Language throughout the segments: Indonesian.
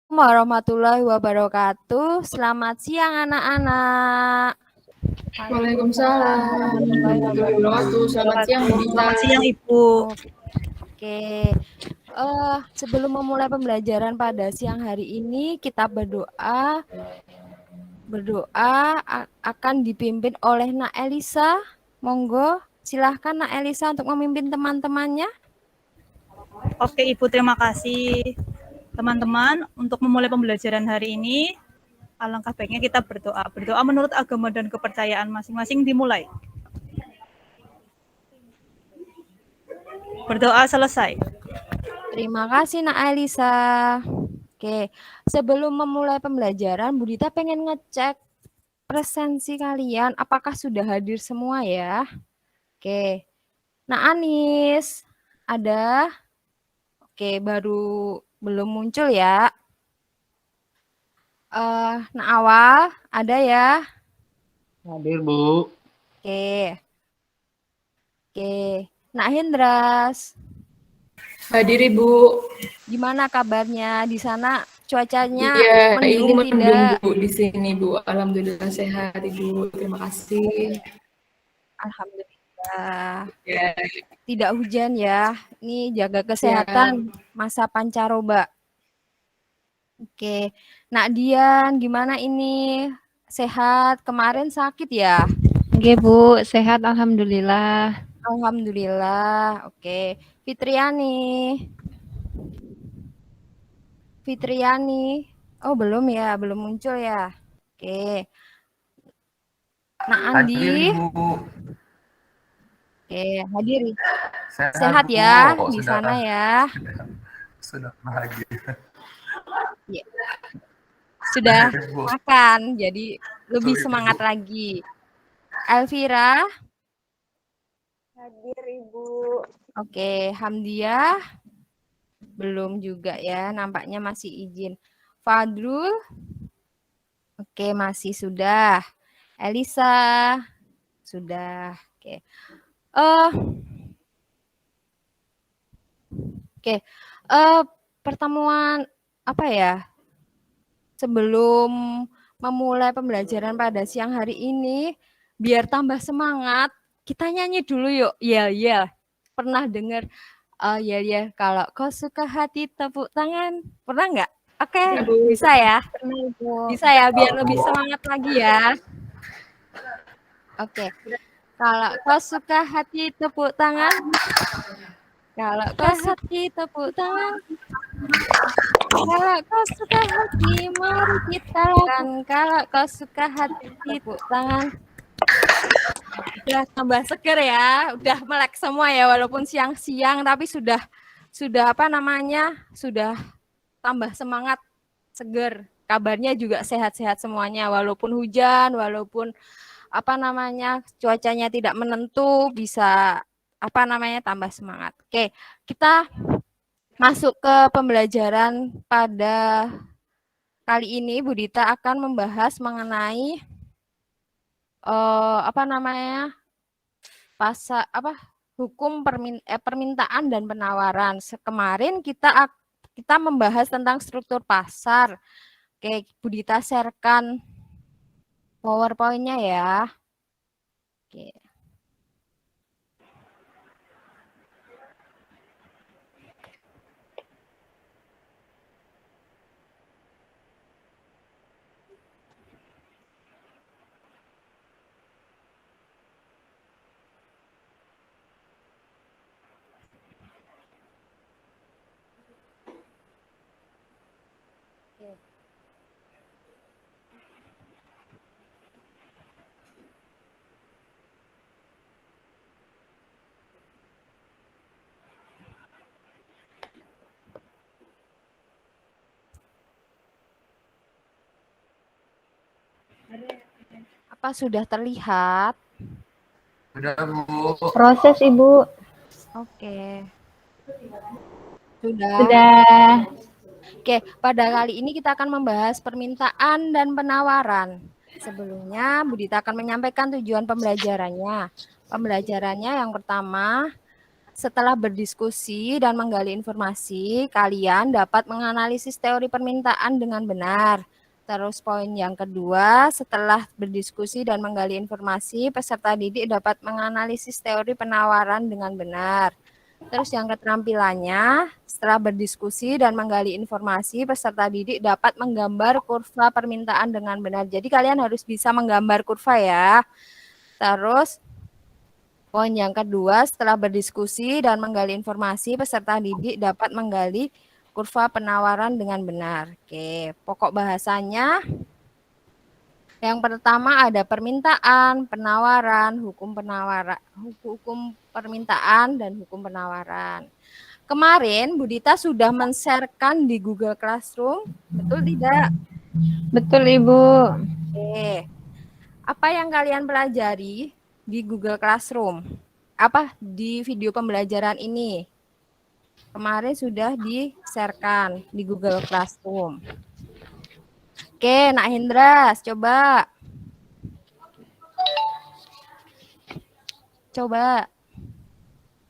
Warahmatullahi wabarakatuh. Selamat siang anak-anak. Waalaikumsalam warahmatullahi wabarakatuh. Selamat siang, Bu Dita. Selamat siang, Ibu. Oke. Sebelum memulai pembelajaran pada siang hari ini, kita berdoa. Berdoa akan dipimpin oleh Nak Elisa. Monggo, silahkan Nak Elisa untuk memimpin teman-temannya. Oke, Ibu, terima kasih. Teman-teman, untuk memulai pembelajaran hari ini, alangkah baiknya kita berdoa. Berdoa menurut agama dan kepercayaan masing-masing dimulai. Berdoa selesai. Terima kasih Nak Elisa. Oke, sebelum memulai pembelajaran, Bu Dita pengen ngecek presensi kalian, apakah sudah hadir semua ya? Oke, Nah Anis, ada? Oke, baru belum muncul ya. Nah Awal, ada ya? Hadir, Bu. Oke. Nah Hendras. Hadir, Ibu. Gimana kabarnya di sana? Cuacanya Iya, mendingin Ibu tidak? Bu di sini, Bu. Alhamdulillah sehat, Ibu. Terima kasih. Alhamdulillah. Ya. Tidak hujan ya. Ini jaga kesehatan masa pancaroba. Oke. Nak Dian, gimana ini? Sehat? Kemarin sakit ya? Oke, Bu. Sehat, alhamdulillah. Alhamdulillah. Oke. Fitriani. Oh, belum ya, belum muncul ya. Oke. Nah, Andi. Hadir, Bu. Oke, hadir. Sehat ya di sana ya. Sudah bahagia. Ya. Sudah makan, jadi lebih semangat lagi. Elvira. Hadir, Ibu. Oke, Hamdiah. Belum juga ya, nampaknya masih izin. Fadrul. Oke, masih sudah. Elisa. Sudah. Oke. Pertemuan apa ya? Sebelum memulai pembelajaran pada siang hari ini, biar tambah semangat, kita nyanyi dulu yuk. Yel. Pernah dengar yel kalau kau suka hati tepuk tangan? Pernah nggak? Oke, bisa ya? Bisa ya, biar lebih semangat lagi ya. Oke. Kalau kau suka hati tepuk tangan. Kalau kau hati tepuk tangan. Kalau kau suka hati, mari kita lakukan. Kalau kau suka hati, tepuk tangan. Udah tambah seger ya, udah melek semua ya, walaupun siang-siang, tapi sudah sudah tambah semangat, seger. Kabarnya juga sehat-sehat semuanya, walaupun hujan, walaupun cuacanya tidak menentu, bisa tambah semangat. Oke, kita masuk ke pembelajaran pada kali ini. Bu Dita akan membahas mengenai hukum permintaan dan penawaran. Kemarin kita membahas tentang struktur pasar. Oke, Bu Dita sharekan PowerPoint-nya ya. Oke. Apa sudah terlihat? Sudah, Bu. Proses, Ibu. Oke. Sudah. Oke, pada kali ini kita akan membahas permintaan dan penawaran. Sebelumnya, Bu Dita akan menyampaikan tujuan pembelajarannya. Pembelajarannya yang pertama, Setelah berdiskusi dan menggali informasi, kalian dapat menganalisis teori permintaan dengan benar. Terus poin yang kedua, setelah berdiskusi dan menggali informasi, peserta didik dapat menganalisis teori penawaran dengan benar. Terus yang keterampilannya, setelah berdiskusi dan menggali informasi, peserta didik dapat menggambar kurva permintaan dengan benar. Jadi kalian harus bisa menggambar kurva ya. Terus poin yang kedua, setelah berdiskusi dan menggali informasi, peserta didik dapat menggali kurva penawaran dengan benar. Oke, pokok bahasanya yang pertama ada permintaan, penawaran, hukum permintaan dan hukum penawaran. Kemarin Budita sudah men-sharekan di Google Classroom, betul tidak? Betul, Ibu. Oke. Apa yang kalian pelajari di Google Classroom? Apa di video pembelajaran ini? Kemarin sudah di-sharekan di Google Classroom. Oke, Nak Hendras, coba.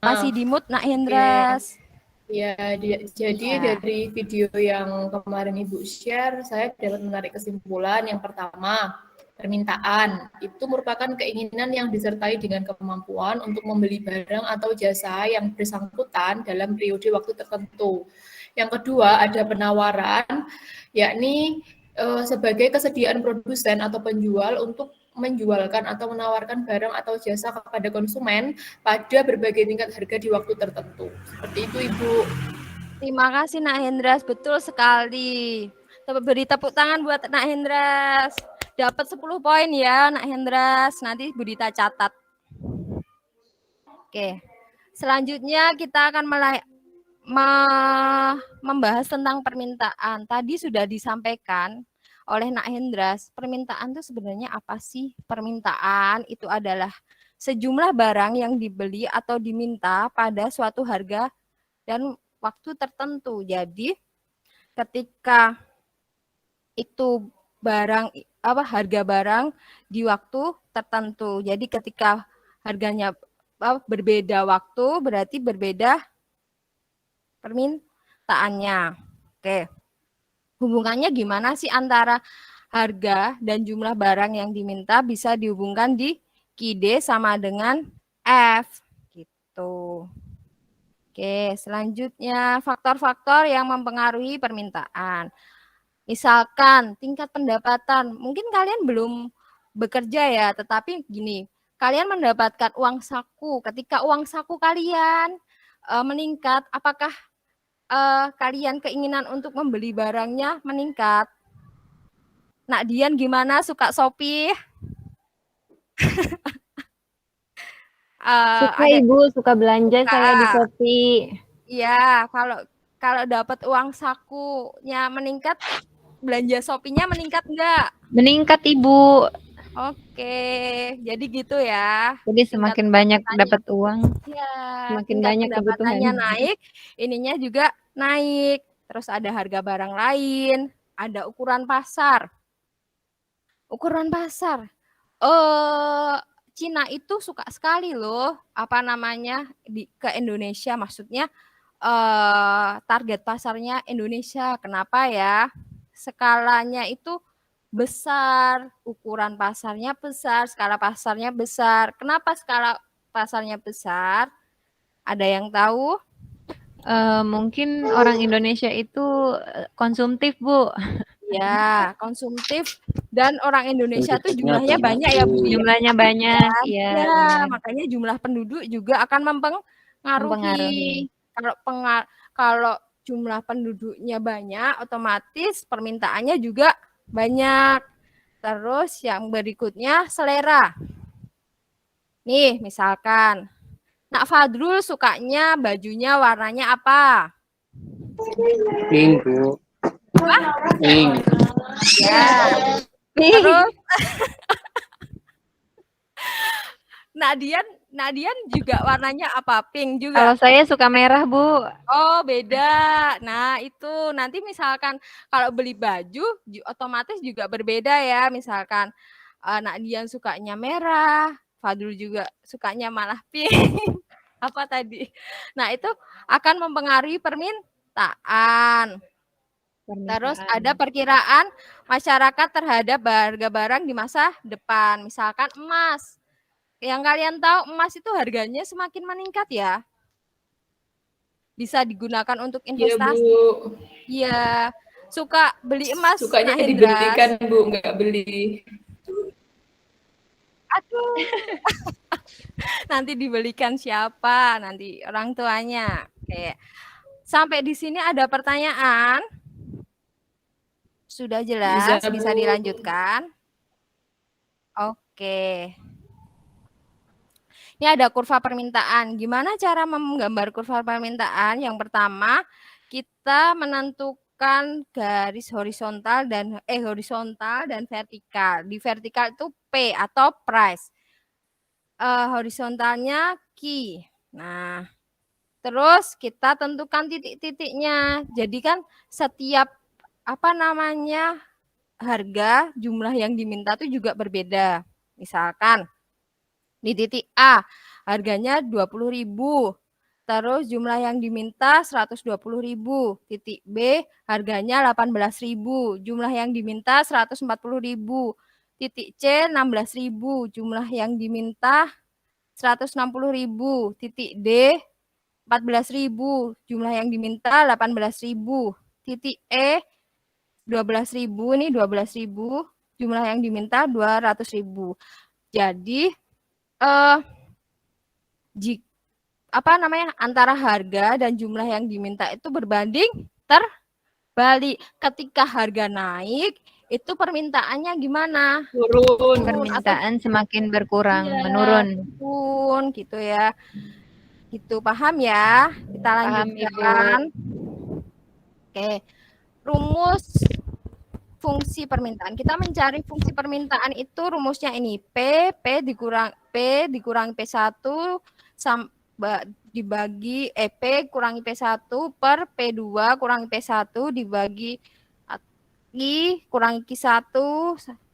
Masih di mute, Nak Hendras. Ya, jadi dari video yang kemarin Ibu share, saya dapat menarik kesimpulan yang pertama, permintaan itu merupakan keinginan yang disertai dengan kemampuan untuk membeli barang atau jasa yang bersangkutan dalam periode waktu tertentu. Yang kedua, ada penawaran, yakni sebagai kesediaan produsen atau penjual untuk menjualkan atau menawarkan barang atau jasa kepada konsumen pada berbagai tingkat harga di waktu tertentu. Seperti itu, Ibu. Terima kasih, Nak Hendras. Betul sekali. Beri tepuk tangan buat Nak Hendras. Dapat 10 poin ya, Nak Hendras. Nanti Budita catat. Oke. Selanjutnya kita akan membahas tentang permintaan. Tadi sudah disampaikan oleh Nak Hendras, permintaan itu sebenarnya apa sih? Permintaan itu adalah sejumlah barang yang dibeli atau diminta pada suatu harga dan waktu tertentu. Jadi ketika itu harga barang di waktu tertentu. Jadi ketika harganya berbeda waktu, berarti berbeda permintaannya. Oke. Hubungannya gimana sih antara harga dan jumlah barang yang diminta? Bisa dihubungkan di QD sama dengan F. Gitu. Oke, selanjutnya faktor-faktor yang mempengaruhi permintaan. Misalkan tingkat pendapatan, mungkin kalian belum bekerja ya, tetapi gini, kalian mendapatkan uang saku. Ketika uang saku kalian meningkat, apakah kalian keinginan untuk membeli barangnya meningkat? Nak Dian gimana, suka Shopee? Suka, Ibu, suka belanja saya di Shopee. Iya, kalau dapat uang sakunya meningkat, belanja Shopee-nya meningkat enggak? Meningkat, Ibu. Oke, jadi gitu ya. Jadi semakin banyak dapat uang, ya, semakin banyak pendapatannya kebutuhan. naik, ininya juga naik. Terus ada harga barang lain, ada ukuran pasar. Ukuran pasar. Cina itu suka sekali loh, ke Indonesia, maksudnya target pasarnya Indonesia. Kenapa ya? Skalanya itu besar, ukuran pasarnya besar, skala pasarnya besar. Kenapa skala pasarnya besar? Ada yang tahu? Mungkin orang Indonesia itu konsumtif, Bu. Ya, konsumtif, dan orang Indonesia tuh jumlahnya banyak ya, Bu. Jumlahnya banyak, ya. Makanya jumlah penduduk juga akan mempengaruhi. Kalau jumlah penduduknya banyak, otomatis permintaannya juga banyak. Terus yang berikutnya selera. Nih, misalkan Nak Fadrul sukanya bajunya warnanya apa? Pink, Bu. Pink. Ya. Terus Nadian juga warnanya apa? Pink juga. Kalau saya suka merah, Bu. Oh, beda. Nah, itu nanti misalkan kalau beli baju otomatis juga berbeda ya. Misalkan Nadian sukanya merah, Fadrul juga sukanya malah pink. apa tadi? Nah, itu akan mempengaruhi permintaan. Terus ada perkiraan masyarakat terhadap harga barang di masa depan. Misalkan emas. Yang kalian tahu emas itu harganya semakin meningkat ya. Bisa digunakan untuk Iya, investasi. Bu. Iya. Suka beli emas, Sukanya Nak Hendra? dibelikan, Bu, nggak beli. Aduh. Nanti dibelikan siapa? Nanti orang tuanya. Oke. Sampai di sini ada pertanyaan? Sudah jelas? Bisa Bu. dilanjutkan? Oke. Ini ada kurva permintaan. Gimana cara menggambar kurva permintaan? Yang pertama, kita menentukan garis horizontal dan vertikal. Di vertikal itu P atau price. Horizontalnya Q. Nah, terus kita tentukan titik-titiknya. Jadi kan setiap harga jumlah yang diminta itu juga berbeda. Misalkan di titik A harganya 20.000. Terus jumlah yang diminta 120.000. Titik B harganya 18.000. Jumlah yang diminta 140.000. Titik C 16.000. Jumlah yang diminta 160.000. Titik D 14.000. Jumlah yang diminta 18.000. Titik E 12.000, ini 12.000. Jumlah yang diminta 200.000. Jadi antara harga dan jumlah yang diminta itu berbanding terbalik. Ketika harga naik, itu permintaannya gimana? Turun. Permintaan semakin berkurang, Iya, menurun. turun gitu ya. Gitu, paham ya? Kita Paham, lanjutkan. Oke. Rumus fungsi permintaan. Kita mencari fungsi permintaan itu rumusnya ini. P dikurangi P1 dibagi P kurangi P1 per P2 kurangi P1 dibagi kurangi Q1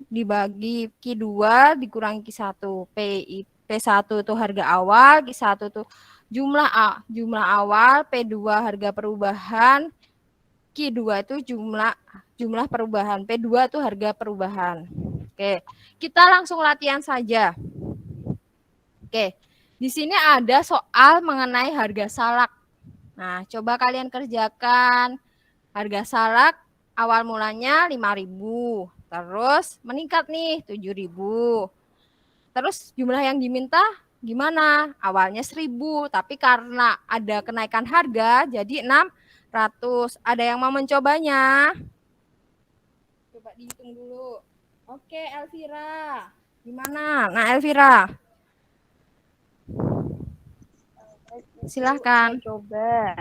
dibagi Q2 dikurangi Q1. P1 itu harga awal, Q1 itu jumlah awal, P2 harga perubahan, Q2 itu jumlah perubahan, P2 itu harga perubahan. Oke, kita langsung latihan saja. Oke, di sini ada soal mengenai harga salak. Nah, coba kalian kerjakan. Harga salak awal mulanya 5.000, terus meningkat nih 7.000. Terus jumlah yang diminta gimana? Awalnya 1.000, tapi karena ada kenaikan harga jadi 600. Ada yang mau mencobanya? Coba dihitung dulu. Oke, Elvira. Gimana? Nah, Elvira. Silahkan. Saya coba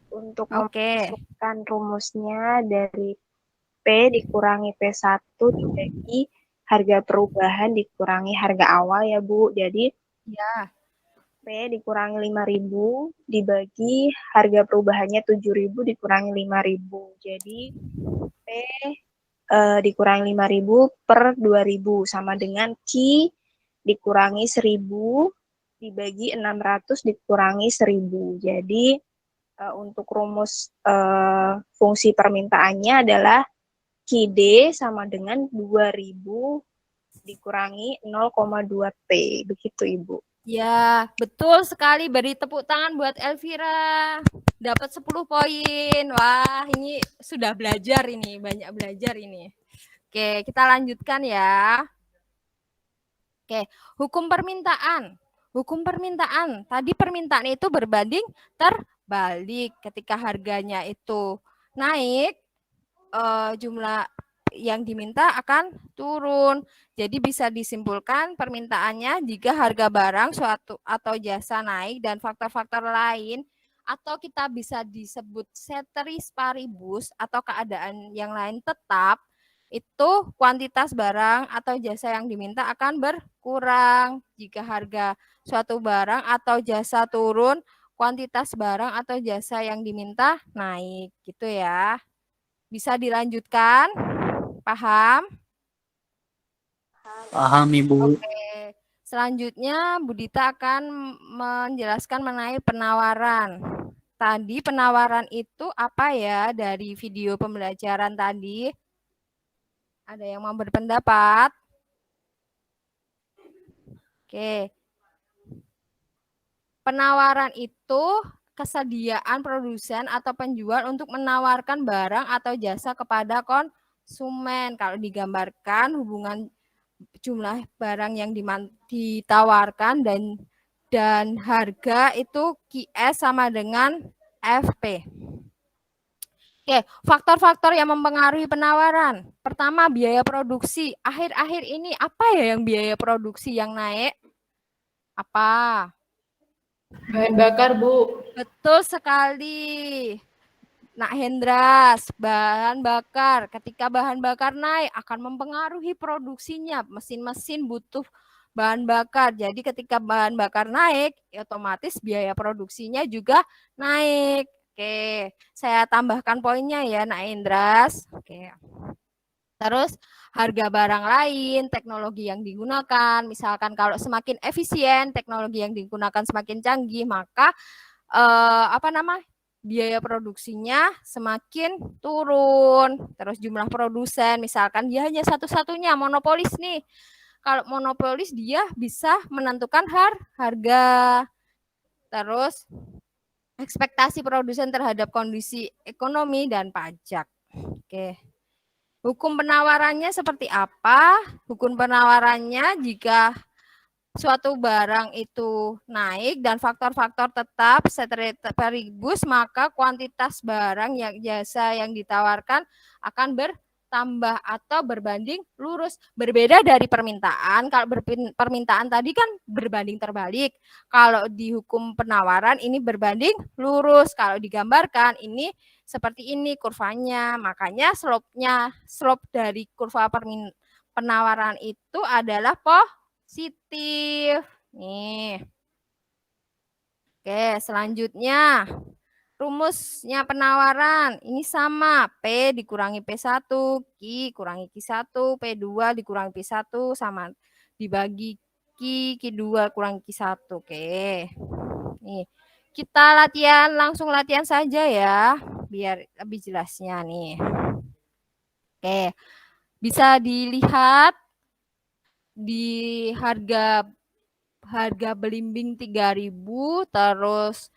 untuk memasukkan rumusnya dari P dikurangi P1 dibagi harga perubahan dikurangi harga awal ya Bu. Jadi ya. P dikurangi 5.000 dibagi harga perubahannya 7.000 dikurangi 5.000. Jadi P dikurangi 5.000 per 2.000 sama dengan Q dikurangi 1.000 dibagi 600 dikurangi 1.000. Jadi untuk rumus fungsi permintaannya adalah QD sama dengan 2.000 dikurangi 0,2P. Begitu, Ibu. Ya, betul sekali. Beri tepuk tangan buat Elvira. Dapat 10 poin. Wah, ini sudah belajar ini. Banyak belajar ini. Oke, kita lanjutkan ya. Oke, hukum permintaan. Hukum permintaan. Tadi permintaan itu berbanding terbalik. Ketika harganya itu naik, jumlah yang diminta akan turun. Jadi bisa disimpulkan permintaannya jika harga barang suatu atau jasa naik dan faktor-faktor lain atau kita bisa disebut ceteris paribus atau keadaan yang lain tetap, itu kuantitas barang atau jasa yang diminta akan berkurang. Jika harga suatu barang atau jasa turun, kuantitas barang atau jasa yang diminta naik, gitu ya. Bisa dilanjutkan? Paham? Paham, Ibu. Oke. Selanjutnya, Bu Dita akan menjelaskan mengenai penawaran. Tadi penawaran itu apa ya dari video pembelajaran tadi? Ada yang mau berpendapat? Oke. Penawaran itu kesediaan produsen atau penjual untuk menawarkan barang atau jasa kepada konsumen. Kalau digambarkan hubungan jumlah barang yang ditawarkan dan harga itu QS sama dengan FP. Oke, faktor-faktor yang mempengaruhi penawaran. Pertama, biaya produksi. Akhir-akhir ini apa ya yang biaya produksi yang naik? Apa? Bahan bakar, Bu. Betul sekali. Nak Hendras, bahan bakar. Ketika bahan bakar naik akan mempengaruhi produksinya. Mesin-mesin butuh bahan bakar. Jadi ketika bahan bakar naik, otomatis biaya produksinya juga naik. Oke, saya tambahkan poinnya ya, Nak Hendras. Oke. Terus harga barang lain, teknologi yang digunakan. Misalkan kalau semakin efisien, teknologi yang digunakan semakin canggih, maka biaya produksinya semakin turun. Terus jumlah produsen, misalkan dia hanya satu-satunya monopolis nih. Kalau monopolis dia bisa menentukan harga. Terus ekspektasi produsen terhadap kondisi ekonomi dan pajak. Oke. Hukum penawarannya seperti apa? Hukum penawarannya jika suatu barang itu naik dan faktor-faktor tetap sekaligus, maka kuantitas barang yang jasa yang ditawarkan akan bertambah atau berbanding lurus. Berbeda dari permintaan. Kalau permintaan tadi kan berbanding terbalik. Kalau di hukum penawaran ini berbanding lurus. Kalau digambarkan ini seperti ini kurvanya. Makanya slope dari kurva penawaran itu adalah positif. Nih. Oke, selanjutnya rumusnya penawaran. Ini sama. P dikurangi P1, Q kurangi Q1, P2 dikurangi P1 sama dibagi Q2 kurangi Q1. Oke. Nih. Kita langsung latihan saja ya, biar lebih jelasnya nih. Oke. Bisa dilihat di harga belimbing 3.000, terus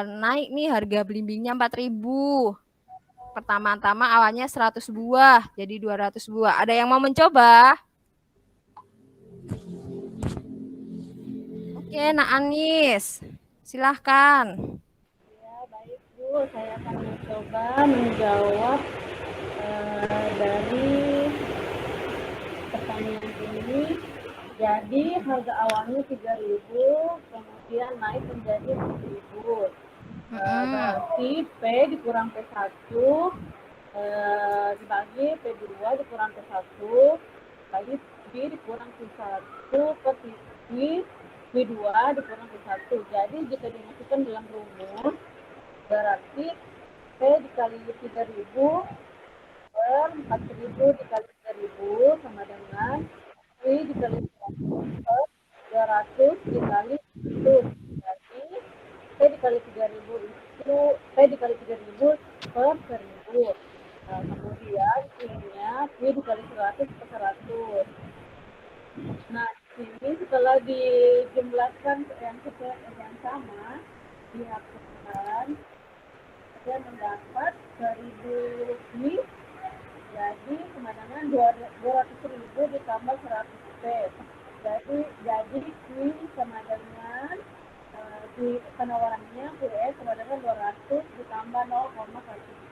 naik nih harga belimbingnya 4.000. Pertama-tama awalnya 100 buah, jadi 200 buah. Ada yang mau mencoba? Oke, Nak Anis, silahkan. Ya, baik Bu, saya akan mencoba menjawab dari pertanyaan ini. Jadi harga awalnya 3.000, kemudian naik menjadi 4.000. Berarti P dikurang P1 dibagi P2 dikurang P1 bagi P dikurang P1 per P2 dikurang P1. Jadi jika dimasukkan dalam rumus, berarti P dikali 3.000 per 4.000 dikali 3.000 sama dengan P dikali 100 per 200 dikali 1. Jadi P dikali 3.000 itu P dikali 3.000 per 1.000. Nah, kemudian ininya P dikali 100 per 100. Nah, di sini setelah dijumlahkan yang sama, dihapuskan, saya mendapat 2.000 lebih. Jadi kemadangan 200.000 ditambah 100 P. Jadi Q sama dengan di penawarannya QS sama dengan 200 ditambah 0,1 P.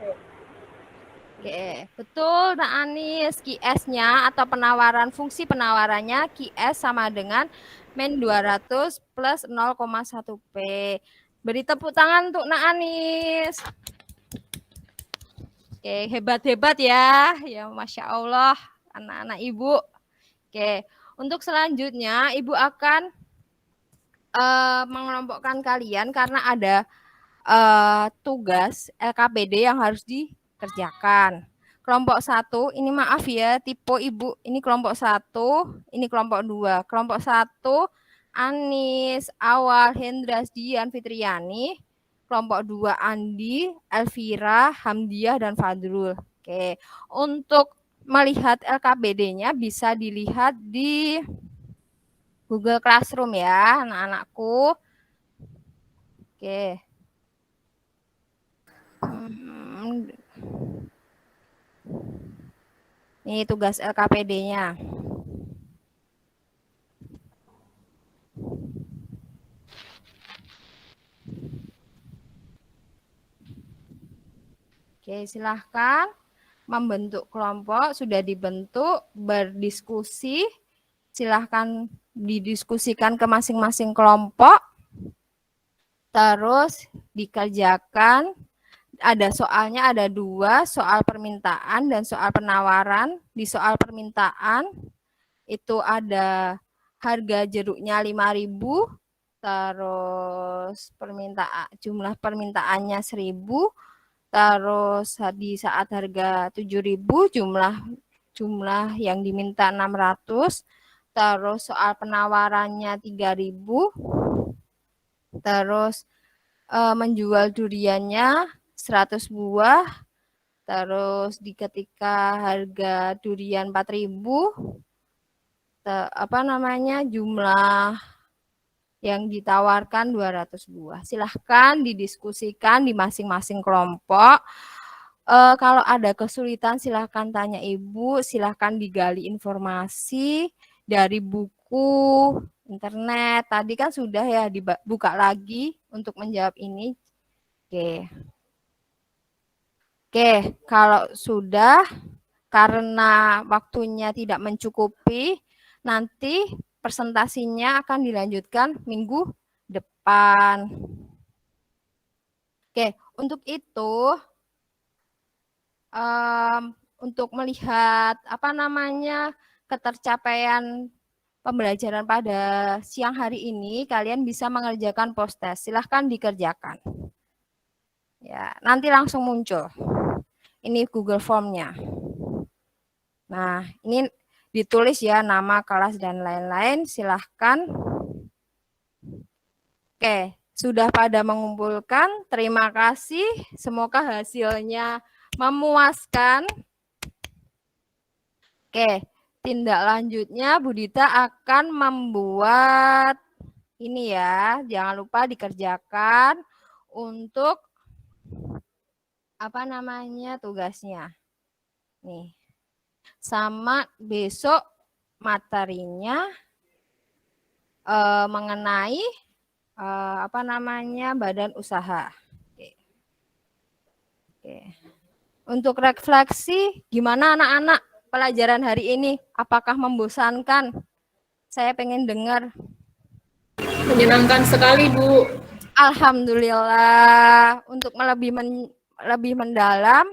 Oke, betul Nak Anis. QS-nya atau penawaran fungsi penawarannya QS sama dengan min 200 plus 0,1 P. Beri tepuk tangan untuk Nak Anis. Oke, hebat-hebat ya. Ya, Masya Allah, anak-anak Ibu. Oke, untuk selanjutnya Ibu akan mengelompokkan kalian karena ada tugas LKPD yang harus dikerjakan. Kelompok 1, ini maaf ya, tipe Ibu, ini kelompok 1, ini kelompok 2. Kelompok 1, Anis, Awal, Hendras, Dian, Fitriani. Kelompok 2, Andi, Elvira, Hamdiah, dan Fadrul. Oke, untuk melihat LKPD-nya bisa dilihat di Google Classroom ya, anak-anakku. Oke. Ini tugas LKPD-nya. Oke, silahkan membentuk kelompok. Sudah dibentuk, berdiskusi. Silahkan didiskusikan ke masing-masing kelompok. Terus dikerjakan. Ada soalnya ada 2, soal permintaan dan soal penawaran. Di soal permintaan itu ada harga jeruknya 5.000, terus jumlah permintaannya 1.000, terus di saat harga 7.000 jumlah yang diminta 600, terus soal penawarannya 3.000, terus menjual duriannya 100 buah, terus ketika harga durian 4.000, jumlah yang ditawarkan 200 buah. Silahkan didiskusikan di masing-masing kelompok. Kalau ada kesulitan silahkan tanya Ibu, silahkan digali informasi dari buku, internet. Tadi kan sudah ya dibuka lagi untuk menjawab ini. Oke, kalau sudah, karena waktunya tidak mencukupi, nanti presentasinya akan dilanjutkan minggu depan. Oke, untuk itu, untuk melihat ketercapaian pembelajaran pada siang hari ini, kalian bisa mengerjakan post test. Silahkan dikerjakan. Ya, nanti langsung muncul. Ini Google Form-nya. Nah, ini ditulis ya nama, kelas, dan lain-lain. Silahkan. Oke, sudah pada mengumpulkan. Terima kasih. Semoga hasilnya memuaskan. Oke, tindak lanjutnya Bu Dita akan membuat ini ya. Jangan lupa dikerjakan untuk tugasnya. Nih. Sama besok materinya mengenai badan usaha. Oke. Untuk refleksi, gimana anak-anak pelajaran hari ini? Apakah membosankan? Saya pengen dengar. Menyenangkan sekali, Bu. Alhamdulillah. Untuk lebih mendalam,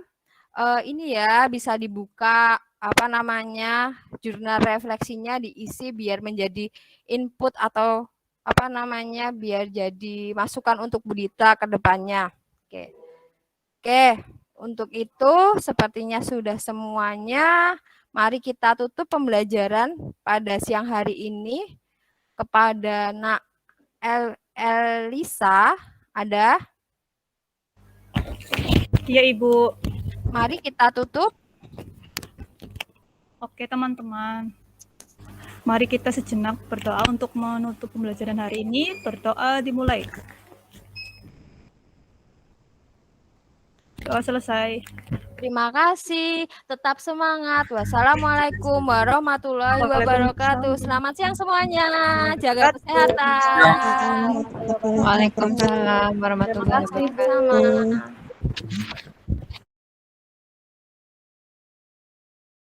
ini ya bisa dibuka jurnal refleksinya diisi biar menjadi input atau biar jadi masukan untuk Bu Dita ke depannya. Oke, untuk itu sepertinya sudah semuanya. Mari kita tutup pembelajaran pada siang hari ini. Kepada Nak Elisa, ada? Iya, Ibu. Mari kita tutup. Oke, teman-teman. Mari kita sejenak berdoa untuk menutup pembelajaran hari ini. Berdoa dimulai. Doa selesai. Terima kasih. Tetap semangat. Wassalamualaikum warahmatullahi wabarakatuh. Selamat siang semuanya. Jaga kesehatan. Waalaikumsalam warahmatullahi Terima kasih wabarakatuh. bersama.